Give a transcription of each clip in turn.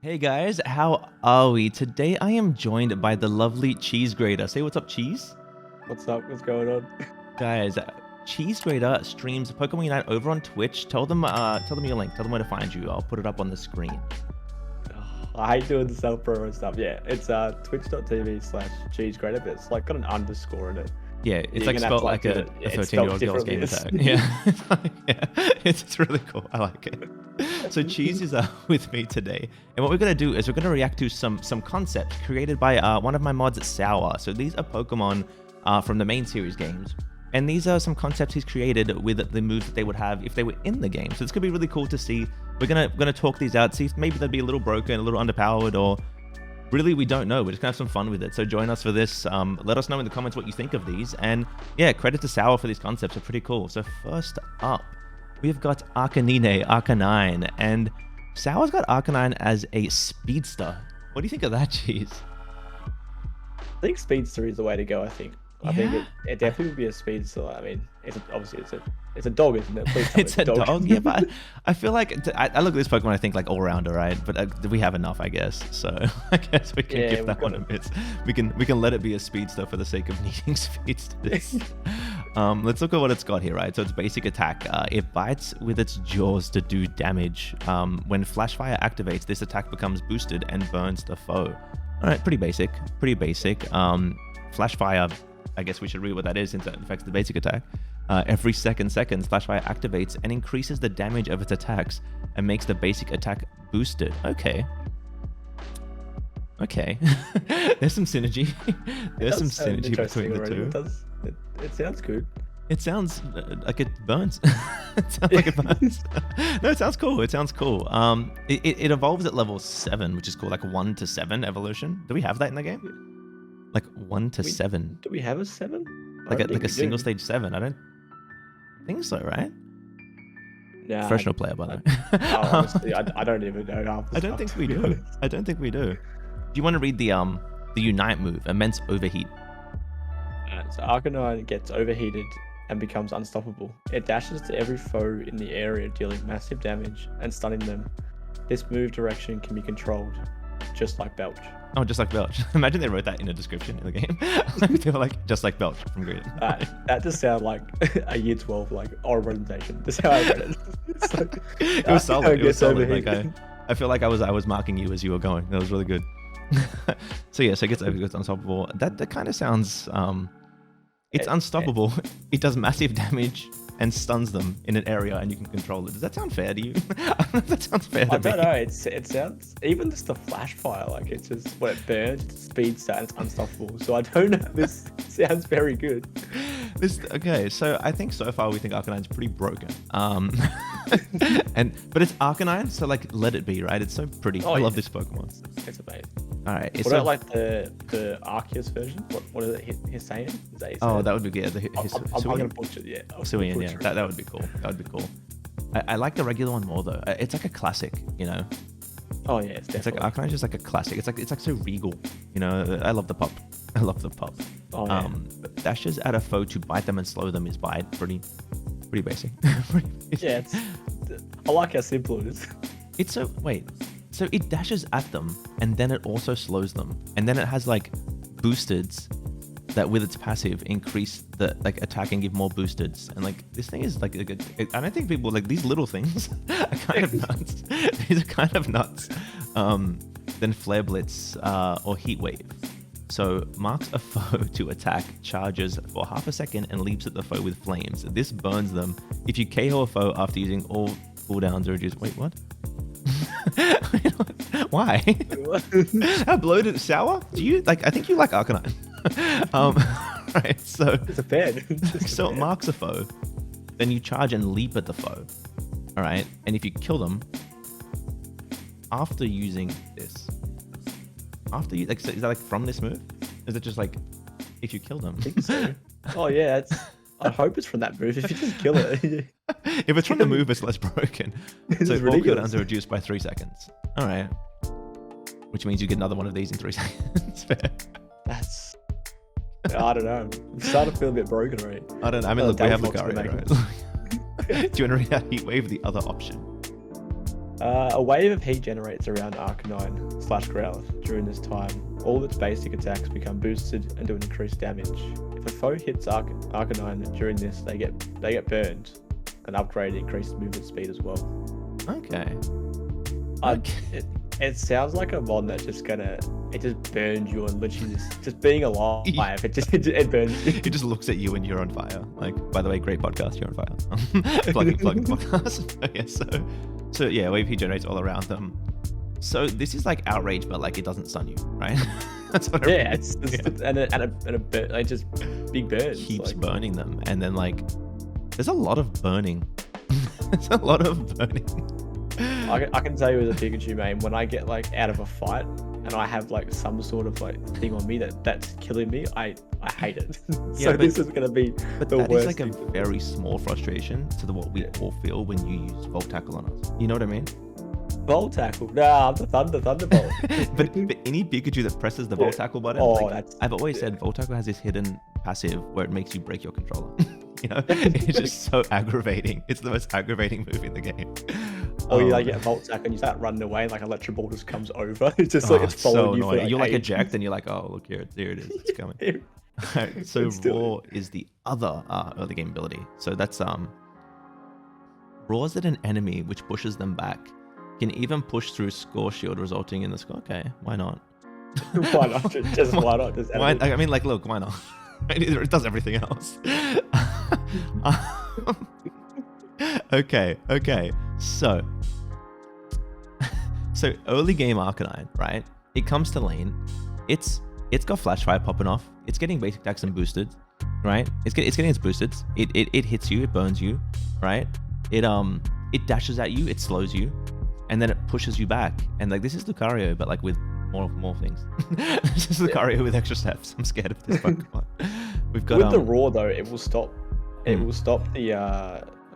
Hey guys, how are we? Today I am joined by the lovely Cheese Grater. Say what's up, Cheese? What's up? What's going on? Guys, Cheese Grater streams Pokemon Unite over on Twitch. Tell them your link. Tell them where to find you. I'll put it up on the screen. I hate doing the self-promo stuff. Yeah, it's twitch.tv/cheesegrater, but it's like got an underscore in it. Yeah, it's You're like gonna spelled have like to, a it's 13-year-old spelled girl's game differently. attack. Yeah, it's really cool. I like it. So Cheese is with me today, and what we're gonna do is we're gonna react to some concepts created by one of my mods, Sour. So these are Pokemon from the main series games, and these are some concepts he's created with the moves that they would have if they were in the game. So it's gonna be really cool to see. We're gonna talk these out, see if maybe they'd be a little broken, a little underpowered, or really we don't know. We're just gonna have some fun with it. So join us for this. Let us know in the comments what you think of these, and yeah, credit to Sour for these concepts. They're pretty cool. So first up, we've got Arcanine, and Sour's got Arcanine as a speedster. What do you think of that, Cheese? I think speedster is the way to go. I think it definitely would be a speedster. I mean, obviously it's a dog, isn't it? Please tell me It's a dog, yeah, but I feel like I look at this Pokemon, I think like all rounder, right? But we have enough, I guess. So I guess we can give that one a miss. We can let it be a speedster for the sake of needing speedsters. Let's look at what it's got here, right? So it's basic attack. It bites with its jaws to do damage. When Flash Fire activates, this attack becomes boosted and burns the foe. All right, pretty basic. Flash Fire, I guess we should read what that is since that affects the basic attack. Every seconds, Flash Fire activates and increases the damage of its attacks and makes the basic attack boosted. Okay. There's some synergy. There's some synergy between the two. It sounds good. It sounds like it burns. It sounds like it burns. No, it sounds cool. It it evolves at level 7, which is called like 1 to 7 evolution. Do we have that in the game? Like 1 to 7. Do we have a 7? Like a single stage 7. I don't think so, right? Yeah. Professional player, by the way. Honestly, I don't even know half the I don't stuff, think we do. I don't think we do. Do you want to read the Unite move, Immense Overheat? So Arcanine gets overheated and becomes unstoppable. It dashes to every foe in the area, dealing massive damage and stunning them. This move direction can be controlled, just like Belch. Oh, just like Belch. Imagine they wrote that in a description in the game. They were like, just like Belch from Grid. That just sounded like a year 12 like oral presentation. That's how I read it. It's like, It was solid. It was solid. Like overheated. I feel like I was marking you as you were going. That was really good. So yeah, so it gets unstoppable. That kind of sounds it's unstoppable. It does massive damage and stuns them in an area, and you can control it. Does that sound fair to you? I don't know if that sounds fair to me. I don't know. It sounds, even just the flash fire, like it's just when it burns, it speeds and it's unstoppable. So I don't know. This sounds very good. Okay, so I think so far we think Arcanine's pretty broken. But it's Arcanine, so like let it be, right? It's so pretty. I love this Pokemon. It's amazing. All right. What about like the Arceus version? What is it? Hissaian? Is that Oh, that would be good. I'm gonna butcher it. Yeah. Suian, yeah. That would be cool. That would be cool. I like the regular one more though. It's like a classic, you know. Oh yeah, it's definitely. Like Arcanine's just like a classic. It's like so regal, you know. I love the pop. I love the pop. Oh, yeah. Dashes at a foe to bite them and slow them is bite. Pretty basic. Yeah, I like how simple it is. It's so so it dashes at them and then it also slows them, and then it has like boosteds that with its passive increase the like attack and give more boosteds, and like this thing is like I don't think people like these little things are kind of nuts. These are kind of nuts. Then Flare Blitz or Heat Wave. So marks a foe to attack, charges for half a second, and leaps at the foe with flames. This burns them. If you KO a foe after using all cooldowns or reduce. Wait, what? Why? How bloated? Sour? Do you like? I think you like Arcanine. Right. So It's a fan. so it marks a foe, then you charge and leap at the foe. All right, and if you kill them after using this. After you, like, so is that like from this move? Is it just like if you kill them? I think so. Oh yeah, I hope it's from that move. If you just kill it. If it's from the move, it's less broken. So all cooldowns are reduced by 3 seconds. All right, which means you get another one of these in 3 seconds. Fair. That's. I don't know. I'm starting to feel a bit broken already. I don't know. I mean, look, we have the car right? Do you want to read out Heat Wave, the other option? A wave of heat generates around Arcanine / Growlithe during this time. All its basic attacks become boosted and do increased damage. If a foe hits Arcanine during this, they get burned. An upgrade increased movement speed as well. Okay. It sounds like a mod that's just burns you and literally just being alive. It burns you. It just looks at you and you're on fire. Like, by the way, great podcast, you're on fire. Plugging podcast. Yeah, so yeah, wave heat generates all around them. So this is like outrage, but like it doesn't stun you, right? That's what and just big burns. Keeps burning them, and then like there's a lot of burning. There's a lot of burning. I can tell you as a Pikachu main, when I get like out of a fight and I have like some sort of like thing on me that's killing me, I hate it. This is gonna be the worst. That is like a very small frustration to what we all feel when you use Volt Tackle on us. You know what I mean? Volt Tackle? Nah, the Thunderbolt. but any Pikachu that presses the Volt Tackle button, I've always said Volt Tackle has this hidden passive where it makes you break your controller. You know, it's just so aggravating. It's the most aggravating move in the game. Or you like get a Volt Tackle and you start running away and like Electro Ball just comes over. It's just like it's following you. You're like eject and you're like, oh look here it is, it's coming. Right, so Roar is the other early game ability. So that's roars at an enemy which pushes them back. Can even push through Score Shield, resulting in the score. Okay, why not? Why not? Just why not? Just why, I mean, like, look, why not? It does everything else. Okay. So early game Arcanine, right? It comes to lane. It's got Flash Fire popping off. It's getting basic attacks and boosted, right? It's getting its boosted. It hits you. It burns you, right? It dashes at you. It slows you. And then it pushes you back. And like, this is Lucario, but like with more things. This is Lucario with extra steps. I'm scared of this Pokemon. We've got with the Roar though, it will stop. It will stop the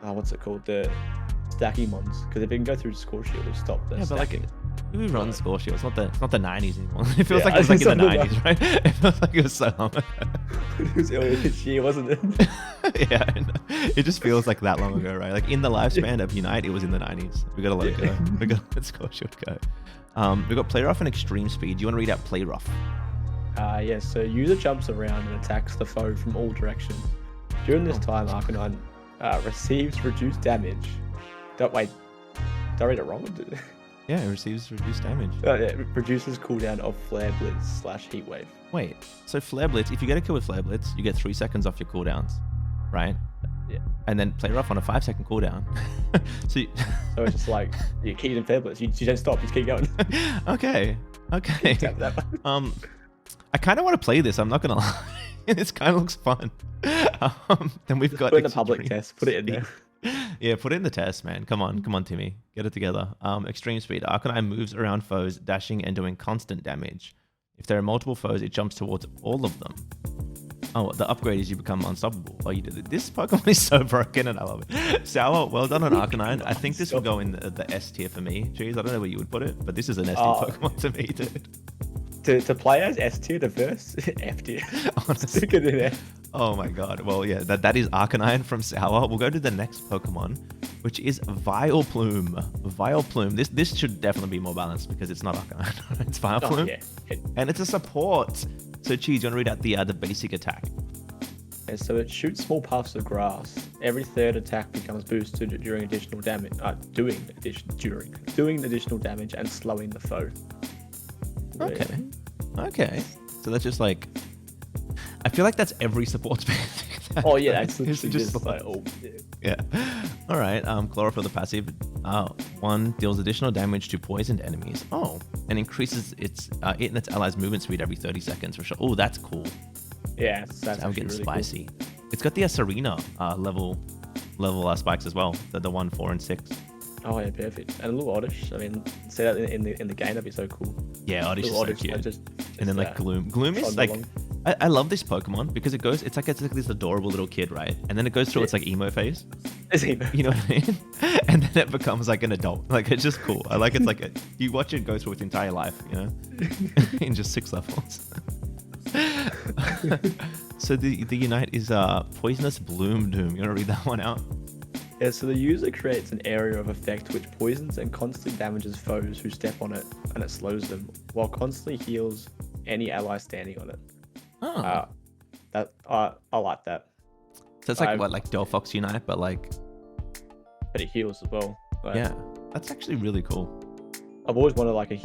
what's it called? The stacking mons. Because if it can go through Score Shield, it'll stop the stacking. But like, who runs Score Shield? It's not the 90s anymore. It feels like it was like in the 90s, right? It feels like it was so long ago. It was earlier this year, wasn't it? Yeah, it just feels like that long ago, right? Like in the lifespan of Unite, it was in the 90s. We gotta let it go. We gotta let Score Shield go. We've got Play Rough and Extreme Speed. Do you want to read out Play Rough? Yes. So user jumps around and attacks the foe from all directions. During this time, Arcanine receives reduced damage. Did I read it wrong? Yeah, it receives reduced damage. It reduces cooldown of Flare Blitz / Heat Wave. Wait, so Flare Blitz, if you get a kill with Flare Blitz, you get 3 seconds off your cooldowns, right? Yeah. And then Play Rough on a 5-second cooldown. So it's just like, you keep in Flare Blitz, you don't stop, you just keep going. Okay. I kind of want to play this, I'm not going to lie. This kind of looks fun. Then we've got... Put it in the public test, put it in there. Yeah, put it in the test, man. Come on, Timmy. Get it together. Extreme Speed. Arcanine moves around foes, dashing and doing constant damage. If there are multiple foes, it jumps towards all of them. Oh, the upgrade is you become unstoppable. Oh, you did it. This Pokemon is so broken and I love it. Sour, well done on Arcanine. I think this would go in the S tier for me. Jeez, I don't know where you would put it, but this is an S tier Pokemon to me, dude. To play as S tier, the first F tier. Stick it in there. Oh my god. Well, yeah, that is Arcanine from Sour. We'll go to the next Pokemon, which is Vileplume. Vileplume. This should definitely be more balanced because it's not Arcanine. It's Vileplume. Oh, yeah. And it's a support. So, Cheese, you want to read out the basic attack? Yeah, so it shoots small puffs of grass. Every third attack becomes boosted during additional damage. Doing additional damage and slowing the foe. Okay. So that's just like, I feel like that's every support basic attack. Oh yeah, that's just like, yeah. All right. Chlorophyll, the passive. 1 deals additional damage to poisoned enemies. Oh, and increases it and its allies' movement speed every 30 seconds for sure. Oh, that's cool. Yeah, that's I'm getting really spicy. Cool. It's got the Serena level spikes as well. The 1, 4, and 6. Oh yeah, perfect. And a little Oddish. I mean, see that in the game, that'd be so cool. Yeah, Oddish is so cute. Just and then like Gloom. Gloom is like, I love this Pokemon because it's like this adorable little kid, right? And then it goes through its like emo phase. It's emo. You know what I mean? And then it becomes like an adult. Like it's just cool. I like it's like you watch it go through its entire life, you know, in just 6 levels. So the Unite is Poisonous Bloom Doom. You want to read that one out? Yeah, so the user creates an area of effect which poisons and constantly damages foes who step on it, and it slows them, while constantly heals any ally standing on it. Oh, I like that. so it's like what, like Delphox Unite, but like, But it heals as well. Like, yeah, that's actually really cool. I've always wanted like a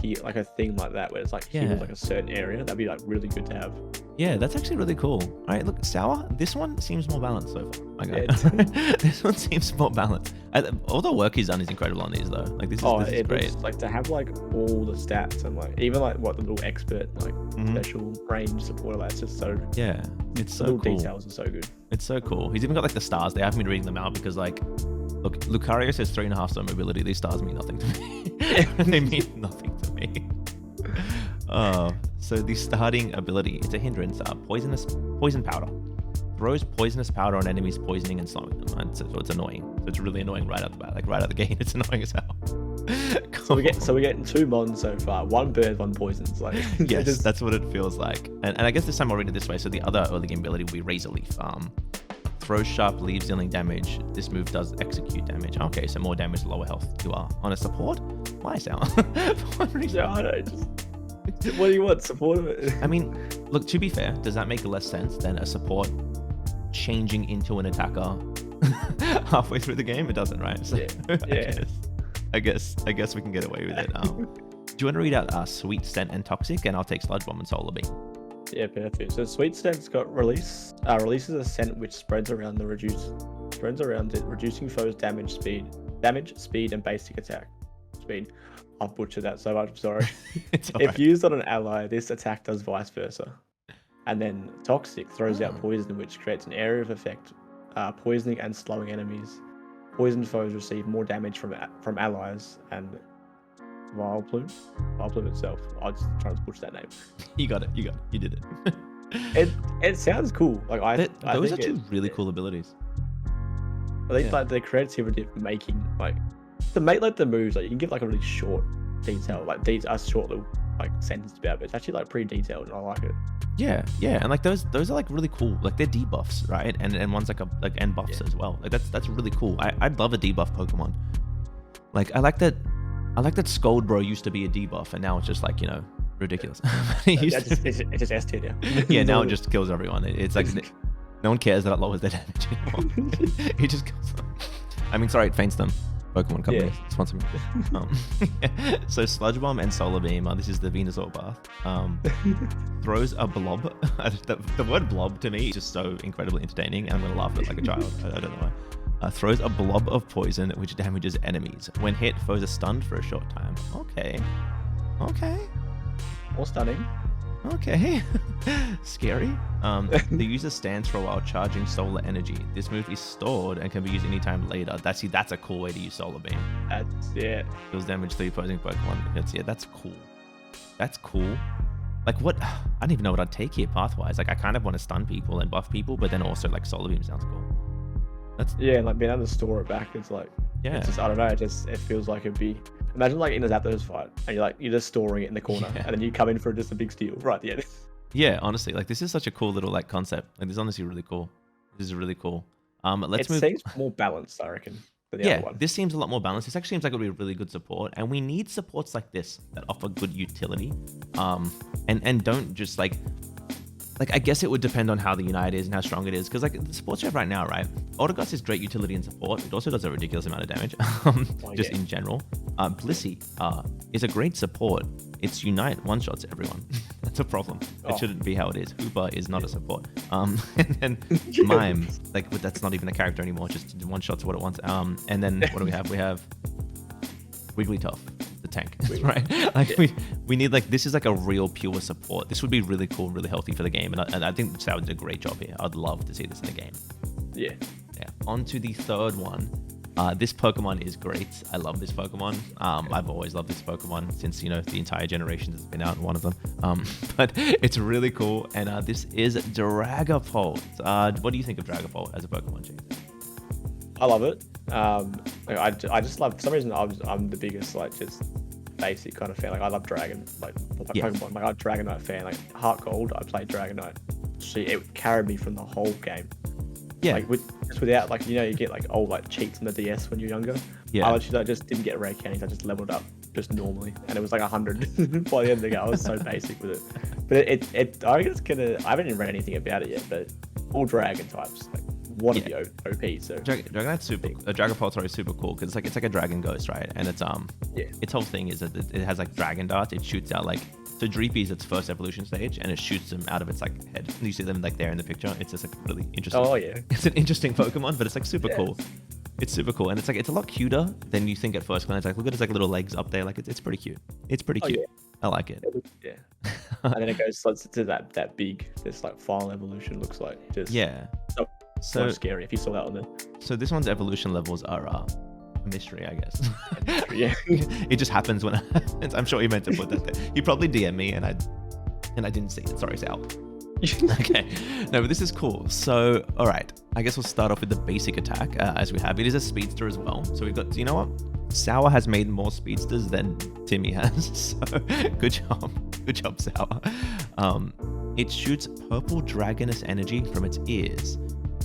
thing like that where it's like Yeah. heals like a certain area. That'd be like really good to have. Yeah, that's actually really cool. All right, look, Sour, this one seems more balanced so far. My guy. Yeah, This one seems more balanced. All the work he's done is incredible on these, though. Like, this is great. Looks, like to have like all the stats and like even like what the little expert like Mhm. special range support, like it's just so Yeah, it's so the little cool. details are so good. It's so cool. He's even got like the stars. They haven't been reading them out because, like, look, Lucario says 3.5 star mobility. These stars mean nothing to me. They mean nothing to me. So the starting ability, it's a hindrance. Poison powder. Throws poisonous powder on enemies, poisoning and slowing them. And so it's annoying. So it's really annoying right out the bat. Like right out the gate, it's annoying as hell. So we're getting 2 mons so far. 1 bird, 1 poisons. Like Yes, that's what it feels like. And I guess this time I'll read it this way. So the other early game ability will be Razor Leaf. Throws sharp leaves dealing damage. This move does execute damage. Okay, so more damage, lower health. You are on a support. Why, Sour? For what reason? Yeah, I know. What do you want? Support of it? I mean, look, to be fair, does that make less sense than a support changing into an attacker halfway through the game? It doesn't, right? So, Yeah. I guess we can get away with it. Do you want to read out Sweet, Scent, and Toxic? And I'll take Sludge Bomb and Solar Beam. Yeah, perfect. So Sweet Scent's got releases a scent which spreads around it, reducing foes' damage, speed, and basic attack speed. I've butchered that so much. I'm sorry. It's If used on an ally, this attack does vice versa. And then Toxic throws out poison, which creates an area of effect, poisoning and slowing enemies. Poisoned foes receive more damage from allies. And Vileplume itself. I'll just try to butcher that name. You got it. You did it. It sounds cool. Like those are two really cool abilities. I think like the creativity of making like to make like the moves, like you can give like a really short detail, like a short little like sentence about it. But it's actually like pretty detailed, and I like it. Yeah, and like those are like really cool. Like they're debuffs, right? And one's like end buffs as well. Like that's really cool. I'd love a debuff Pokemon. Like I like that Scoldbro used to be a debuff, and now it's just like, you know, ridiculous. It's just S tier now. Yeah, now it just kills everyone. It's like no one cares that it lowers their damage anymore. It just kills them. I mean, sorry, it faints them. Pokemon company sponsor me. So Sludge Bomb and Solar Beam. This is the Venusaur Bath. Throws a blob. The word blob to me is just so incredibly entertaining, and I'm gonna laugh at it like a child. I don't know why. Throws a blob of poison which damages enemies. When hit, foes are stunned for a short time. Okay. More stunning. Okay. Scary. The user stands for a while charging solar energy. This move is stored and can be used anytime later. That's a cool way to use Solar Beam. Deals damage to opposing Pokemon. That's cool. Like what? I don't even know what I'd take here pathwise. Like I kind of want to stun people and buff people, but then also like Solar Beam sounds cool. And like being able to store it back, it's like it's just, I don't know, it feels like it'd be, imagine like in a Zapdos fight and you're just storing it in the corner and then you come in for just a big steal right at the end. Yeah, honestly, like this is such a cool little like concept. Like this is honestly really cool. This is really cool. Let's move. It seems more balanced, I reckon, than the other one. This seems a lot more balanced. This actually seems like it would be really good support, and we need supports like this that offer good utility. And don't just like I guess it would depend on how the Unite is and how strong it is. Because like the supports you have right now, right? Autogus is great utility and support. It also does a ridiculous amount of damage, in general. Blissey is a great support. Its Unite one-shots everyone. That's a problem. It shouldn't be how it is. Hoopa is not a support. And then Mime, but that's not even a character anymore. Just one-shots what it wants. And then what do we have? We have Wigglytuff. The tank, right? Like we need this is like a real pure support. This would be really cool, really healthy for the game, and I think Sour did a great job here. I'd love to see this in the game. Yeah. On to the third one. This Pokemon is great. I love this Pokemon. I've always loved this Pokemon since the entire generation has been out. One of them, but it's really cool. And this is Dragapult. What do you think of Dragapult as a Pokemon, James? I love it. I just love, for some reason I'm the biggest just basic kind of fan. I love Dragon, Pokemon. I'm a Dragonite fan. Heart Gold, I played Dragonite. It carried me from the whole game. Yeah. Like just without like you get like old like cheats on the DS when you're younger. Yeah. I literally just didn't get rare candies. I just leveled up just normally, and it was like 100 by the end of the game. I was so basic with it. But it I reckon it's gonna. I haven't even read anything about it yet, but all dragon types like want to be OP. So Dragonite's super. Dragonfall is super cool because it's like a dragon ghost, right? And its its whole thing is that it has like dragon darts. It shoots out like. So Dreepy is its first evolution stage, and it shoots them out of its like head. You see them like there in the picture. It's just like really interesting. Oh yeah. It's an interesting Pokemon, but it's like super cool. It's super cool, and it's a lot cuter than you think at first glance. Like look at its like little legs up there. Like it's pretty cute. It's pretty cute. I like it. Yeah. And then it goes to that big, this like final evolution looks like. Just so scary if you saw that on the. So this one's evolution levels are a mystery, I guess. Yeah. It just happens when it happens. I'm sure you meant to put that there. You probably DM me and I didn't see it. Sorry, Sal. Okay. No, but this is cool. So, all right. I guess we'll start off with the basic attack as we have. It is a speedster as well. So we've got, you know what? Sour has made more speedsters than Timmy has. So good job. Good job, Sour. It shoots purple dragoness energy from its ears.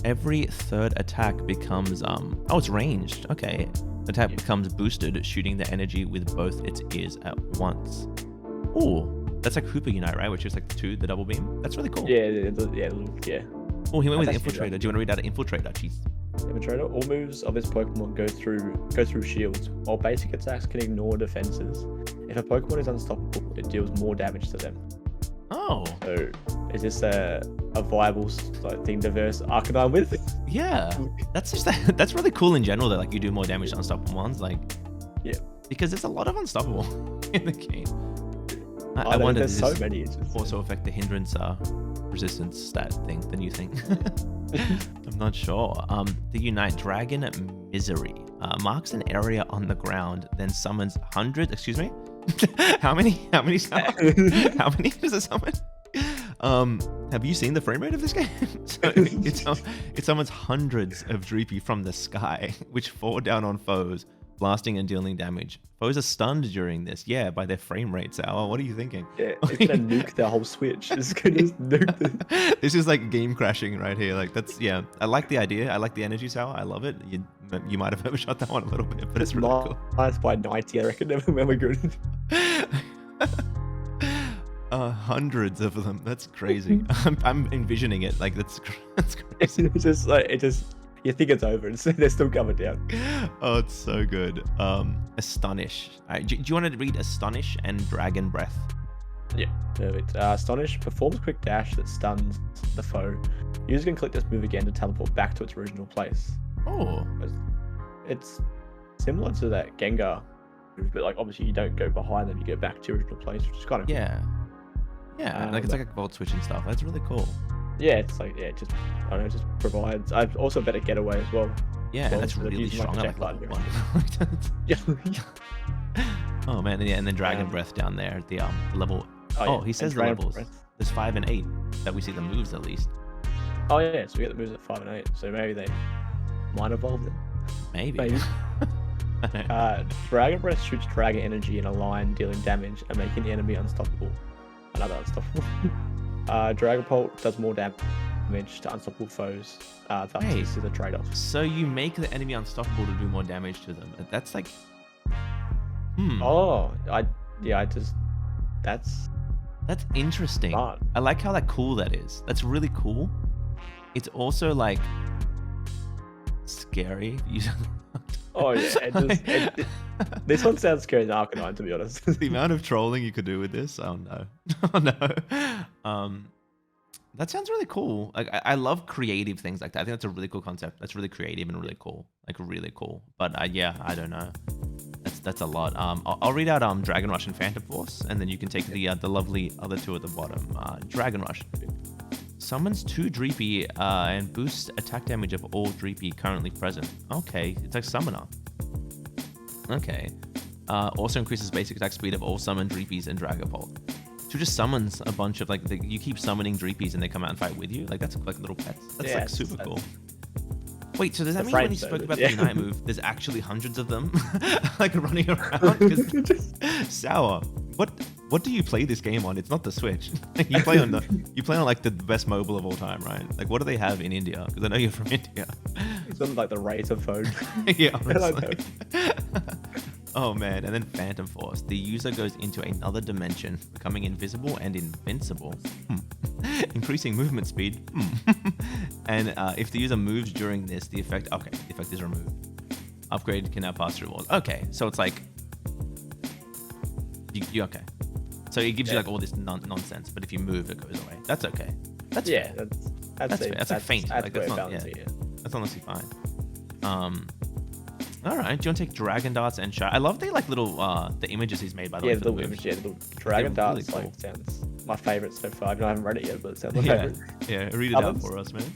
Every third attack becomes oh, it's ranged. Okay. Attack becomes boosted, shooting the energy with both its ears at once. Oh, that's like Hooper Unite, right? Which is like the double beam. That's really cool. Yeah. Oh, he went with Infiltrator. Do you want to read out Infiltrator? Jeez. Infiltrator. All moves of this Pokemon go through shields, while basic attacks can ignore defenses. If a Pokemon is unstoppable, it deals more damage to them. Oh. So, is this a viable thing to verse Arcanine with? Yeah. That's really cool in general that like you do more damage to unstoppable ones. Like, yeah. Because there's a lot of unstoppable in the game. I wonder there's does so many. It's just, also affect the hindrance resistance stat thing than you think. I'm not sure. The Unite Dragon Misery marks an area on the ground, then summons hundreds. Excuse me. How many? How many does it summon? Have you seen the frame rate of this game? So it summons hundreds of Dreepy from the sky, which fall down on foes, blasting and dealing damage. Foes are stunned during this, by their frame rates. What are you thinking? Yeah, it's gonna nuke the whole Switch. It's gonna just nuke this. This is like game crashing right here. Like that's I like the idea. I like the energy, Sour. I love it. You might have overshot that one a little bit, but it's really cool. Minus by 90, I reckon. When we're good. Hundreds of them. That's crazy. I'm envisioning it. Like that's crazy. It's just like you think it's over, and they're still coming down. Oh, it's so good. Astonish. All right, do you want to read Astonish and Dragon Breath? Yeah, perfect. Astonish performs a quick dash that stuns the foe. User can click this move again to teleport back to its original place. Oh. It's similar to that Gengar move, but like obviously you don't go behind them, you go back to your original place, which is kind of cool. Yeah, like it's like a volt switch and stuff. That's really cool. Yeah, it's like it just provides. I've also better getaway as well. Yeah, and that's really strong. I like Oh man, and then Dragon Breath down there at the level. He says the levels. There's 5 and 8 that we see the moves at least. Oh yeah, so we get the moves at 5 and 8. So maybe they might evolve them. Maybe. Dragon Breath shoots dragon energy in a line, dealing damage and making the enemy unstoppable. Another unstoppable. Dragonfall does more damage to unstoppable foes. This is a trade-off. So you make the enemy unstoppable to do more damage to them. That's like. That's interesting. Smart. I like how cool that is. That's really cool. It's also like scary. Oh yeah, this one sounds scarier than Arcanine, to be honest. The amount of trolling you could do with this, oh no. Oh no. That sounds really cool. Like I love creative things like that. I think that's a really cool concept. That's really creative and really cool. Like really cool. But I don't know. That's a lot. I'll read out Dragon Rush and Phantom Force, and then you can take the lovely other two at the bottom. Dragon Rush summons 2 Dreepy and boosts attack damage of all Dreepy currently present. Okay, it's like Summoner. Okay. Also increases basic attack speed of all summoned Dreepies and Dragonfall. So just summons a bunch of you keep summoning Dreepies and they come out and fight with you. Like that's like little pets. That's super cool. Wait, so does that mean when you spoke about the Unite move, there's actually hundreds of them like running around? Sour. What what do you play this game on? It's not the Switch. you play on like the best mobile of all time, right? Like, what do they have in India? Because I know you're from India. It's on like the Razor phone. Yeah, honestly. Oh man, and then Phantom Force. The user goes into another dimension, becoming invisible and invincible. Increasing movement speed. And if the user moves during this, the effect is removed. Upgrade can now pass through walls. Okay, so it's like okay. So it gives you like all this nonsense, but if you move, it goes away. That's okay. That's fair. That's fair. That's like faint. Like that's not that's honestly fine. All right. Do you want to take Dragon Darts and Shot? I love the like little the images he's made by the way. The little Dragon Darts really cool. Like sounds my favorite so far. I haven't read it yet, but it sounds my favorite. Yeah, read it out for us, man.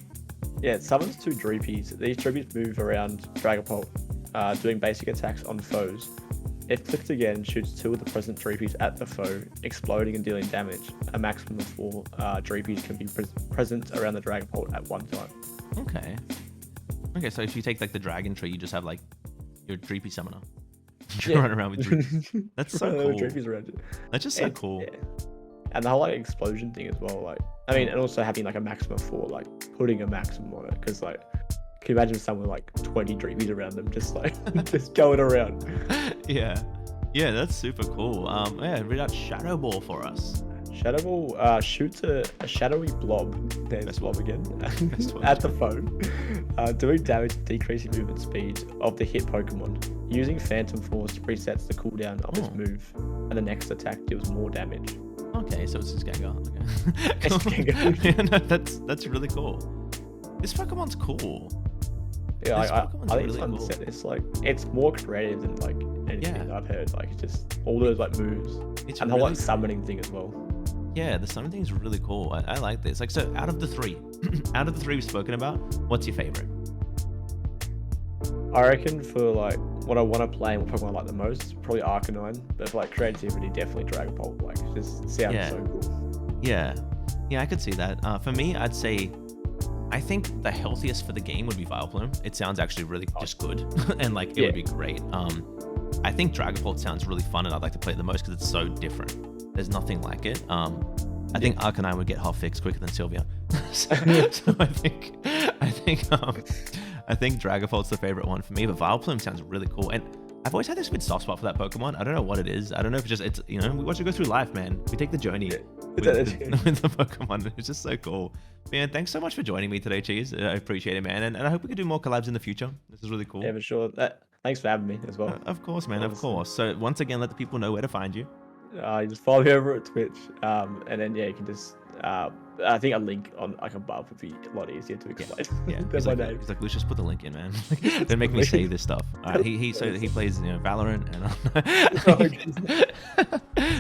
Yeah, it summons 2 Dreepies. These Dreepies move around Dragonfall, doing basic attacks on foes. If clicked again, shoots 2 of the present Dreepies at the foe, exploding and dealing damage. A maximum of 4 Dreepies can be present around the Dragonfall at one time. Okay. Okay, so if you take like the Dragon Tree, you just have like your Dreepy summoner. You run around with Dreepy. That's so cool. Dreepies around you. That's just so cool. Yeah. And the whole like explosion thing as well. Like, I mean, and also having like a maximum of 4, like putting a maximum on it, because like, can you imagine someone with like 20 Dreepies around them, just like just going around? Yeah, that's super cool. Yeah, read out Shadow Ball for us. Shadow Ball shoots a shadowy blob. There's blob again at the foe, doing damage, decreasing movement speed of the hit Pokemon. Using Phantom Force resets the cooldown of its move, and the next attack deals more damage. Okay, so it's just Gengar. Okay. It's Gengar. Yeah, no, that's really cool. This Pokemon's cool. Yeah, I think really it's cool. It's like it's more creative than like anything I've heard. Like just all those like moves and the whole like summoning thing as well. Yeah, the summoning thing is really cool. I like this. Like, so out of the 3 we've spoken about, what's your favorite? I reckon for like what I want to play and what Pokemon I like the most, probably Arcanine. But for like creativity, definitely Dragon Ball. Like, it just sounds so cool. Yeah, I could see that. For me, I'd say I think the healthiest for the game would be Vileplume. It sounds actually really just good, and like it would be great. I think Dragonfall sounds really fun, and I'd like to play it the most because it's so different. There's nothing like it. I think Arcanine would get half fixed quicker than Sylvia. so I think Dragonfall's the favorite one for me, but Vileplume sounds really cool. And I've always had this weird soft spot for that Pokemon. I don't know what it is. I don't know if it's we watch it go through life, man. We take the journey with the Pokemon. It's just so cool. Man, thanks so much for joining me today, Cheese. I appreciate it, man. And I hope we can do more collabs in the future. This is really cool. Yeah, for sure. Thanks for having me as well. Of course, man. Of course. So once again, let the people know where to find you. You just follow me over at Twitch, and then you can just I think a link on like above would be a lot easier to explain. Yeah. He's like, Louche, just put the link in, man. Don't make me say this stuff. All right, he plays Valorant and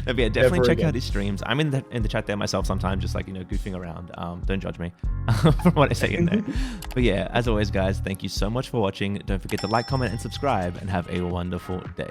but yeah, definitely check out his streams. I'm in the chat there myself sometimes, just like goofing around. Don't judge me for what I say in there. But yeah, as always, guys, thank you so much for watching. Don't forget to like, comment, and subscribe, and have a wonderful day.